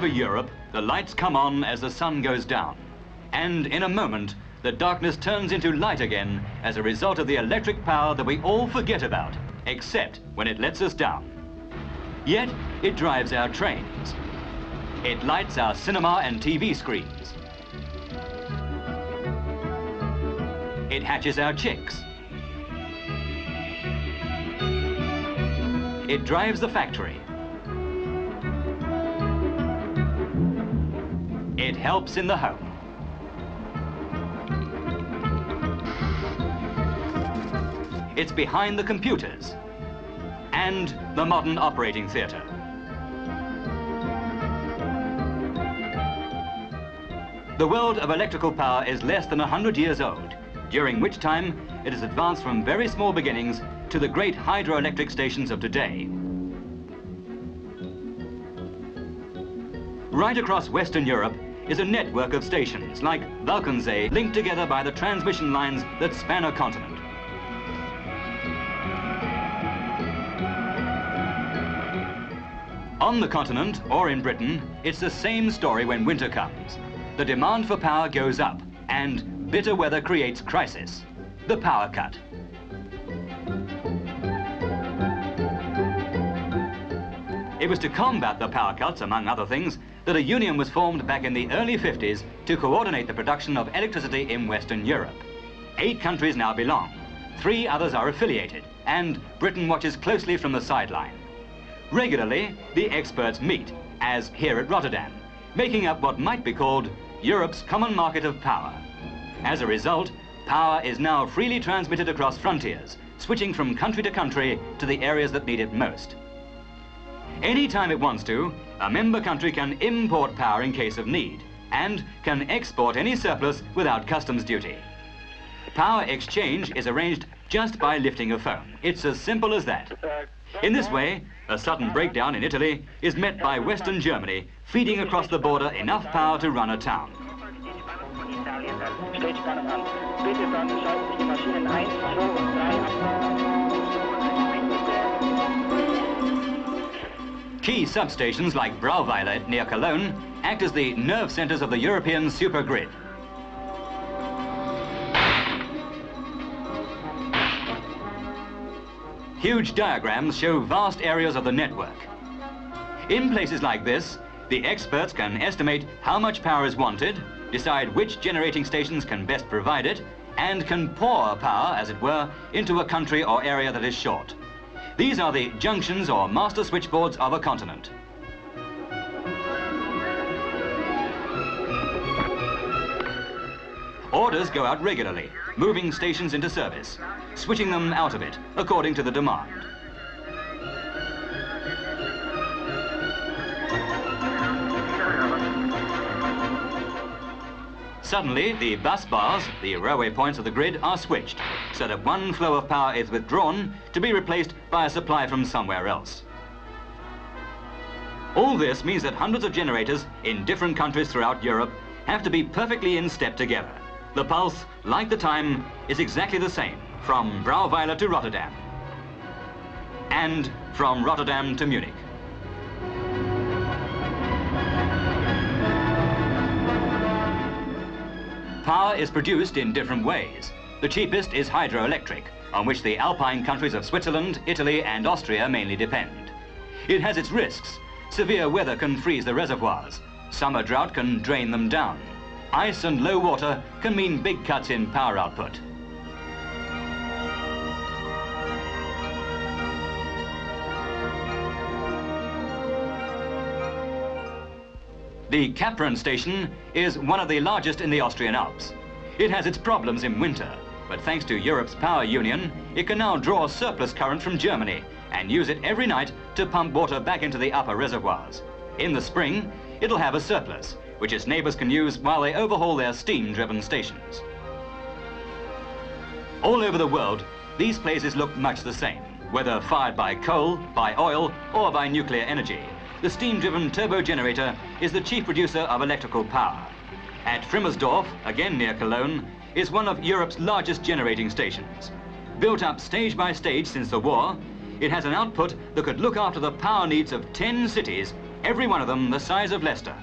over Europe, the lights come on as the sun goes down. And in a moment, the darkness turns into light again as a result of the electric power that we all forget about, except when it lets us down. Yet, it drives our trains. It lights our cinema and TV screens. It hatches our chicks. It drives the factory. It helps in the home. It's behind the computers and the modern operating theatre. The world of electrical power is less than 100 years old, during which time it has advanced from very small beginnings to the great hydroelectric stations of today. Right across Western Europe is a network of stations like Walchensee, linked together by the transmission lines that span a continent. On the continent, or in Britain, it's the same story when winter comes. The demand for power goes up, and bitter weather creates crisis. The power cut. It was to combat the power cuts, among other things, that a union was formed back in the early 50s to coordinate the production of electricity in Western Europe. 8 countries now belong. 3 others are affiliated, and Britain watches closely from the sideline. Regularly, the experts meet, as here at Rotterdam, making up what might be called Europe's common market of power. As a result, power is now freely transmitted across frontiers, switching from country to country to the areas that need it most. Any time it wants to, a member country can import power in case of need, and can export any surplus without customs duty. Power exchange is arranged just by lifting a phone. It's as simple as that. In this way, a sudden breakdown in Italy is met by Western Germany, feeding across the border enough power to run a town. Key substations like Brauweiler near Cologne act as the nerve centers of the European supergrid. Huge diagrams show vast areas of the network. In places like this, the experts can estimate how much power is wanted, decide which generating stations can best provide it, and can pour power, as it were, into a country or area that is short. These are the junctions or master switchboards of a continent. Orders go out regularly, moving stations into service, switching them out of it according to the demand. Suddenly, the bus bars, the railway points of the grid, are switched, so that one flow of power is withdrawn to be replaced by a supply from somewhere else. All this means that hundreds of generators in different countries throughout Europe have to be perfectly in step together. The pulse, like the time, is exactly the same, from Brauweiler to Rotterdam, and from Rotterdam to Munich. Power is produced in different ways. The cheapest is hydroelectric, on which the Alpine countries of Switzerland, Italy and Austria mainly depend. It has its risks. Severe weather can freeze the reservoirs. Summer drought can drain them down. Ice and low water can mean big cuts in power output. The Kappren station is one of the largest in the Austrian Alps. It has its problems in winter, but thanks to Europe's power union, it can now draw surplus current from Germany and use it every night to pump water back into the upper reservoirs. In the spring, it'll have a surplus, which its neighbors can use while they overhaul their steam-driven stations. All over the world, these places look much the same, whether fired by coal, by oil, or by nuclear energy. The steam-driven turbo generator is the chief producer of electrical power. At Frimmersdorf, again near Cologne, is one of Europe's largest generating stations. Built up stage by stage since the war, it has an output that could look after the power needs of 10 cities every one of them the size of Leicester.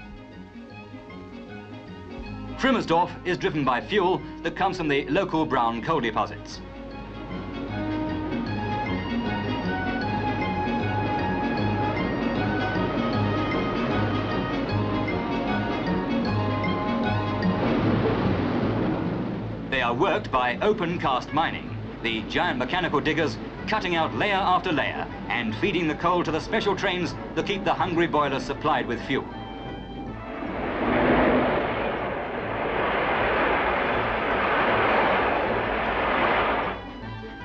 Frimmersdorf is driven by fuel that comes from the local brown coal deposits. They are worked by open cast mining, the giant mechanical diggers cutting out layer after layer and feeding the coal to the special trains that keep the hungry boilers supplied with fuel.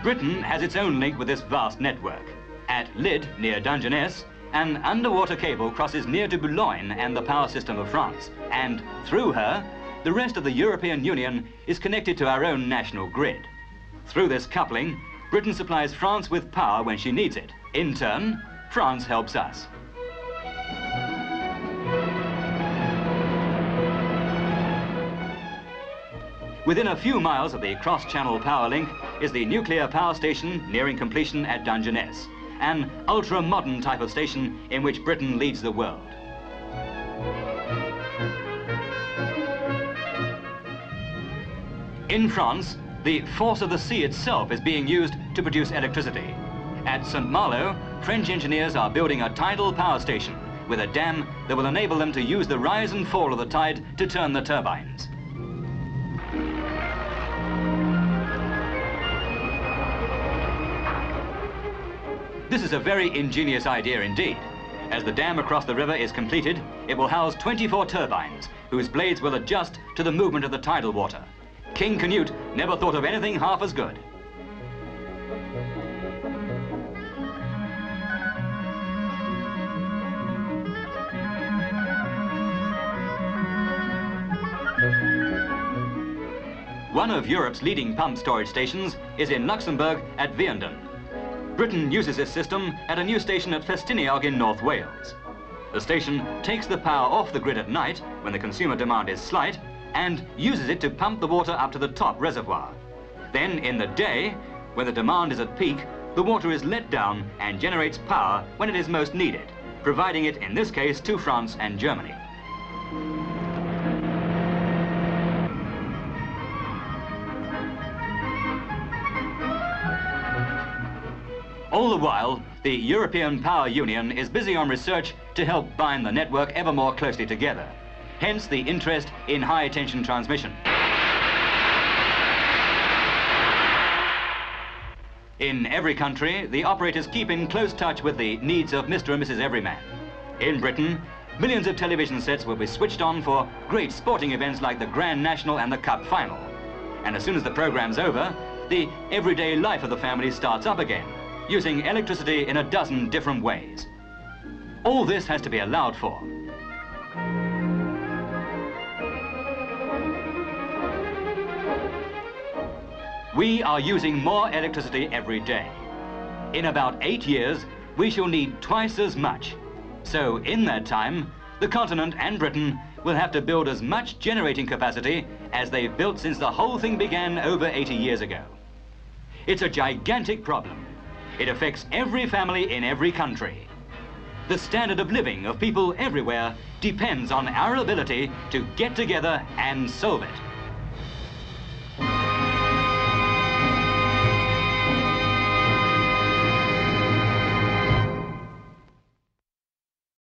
Britain has its own link with this vast network. At Lydd, near Dungeness, an underwater cable crosses near to Boulogne and the power system of France, and through her, the rest of the European Union is connected to our own national grid. Through this coupling, Britain supplies France with power when she needs it. In turn, France helps us. Within a few miles of the cross-channel power link is the nuclear power station nearing completion at Dungeness, an ultra-modern type of station in which Britain leads the world. In France, the force of the sea itself is being used to produce electricity. At St. Malo, French engineers are building a tidal power station with a dam that will enable them to use the rise and fall of the tide to turn the turbines. This is a very ingenious idea indeed. As the dam across the river is completed, it will house 24 turbines, whose blades will adjust to the movement of the tidal water. King Canute never thought of anything half as good. One of Europe's leading pump storage stations is in Luxembourg at Vianden. Britain uses this system at a new station at Festiniog in North Wales. The station takes the power off the grid at night when the consumer demand is slight and uses it to pump the water up to the top reservoir. Then in the day, when the demand is at peak, the water is let down and generates power when it is most needed, providing it in this case to France and Germany. All the while, the European Power Union is busy on research to help bind the network ever more closely together. Hence the interest in high-tension transmission. In every country, the operators keep in close touch with the needs of Mr. and Mrs. Everyman. In Britain, millions of television sets will be switched on for great sporting events like the Grand National and the Cup Final. And as soon as the program's over, the everyday life of the family starts up again, using electricity in a dozen different ways. All this has to be allowed for. We are using more electricity every day. In about 8 years, we shall need twice as much. So in that time, the continent and Britain will have to build as much generating capacity as they've built since the whole thing began over 80 years ago. It's a gigantic problem. It affects every family in every country. The standard of living of people everywhere depends on our ability to get together and solve it.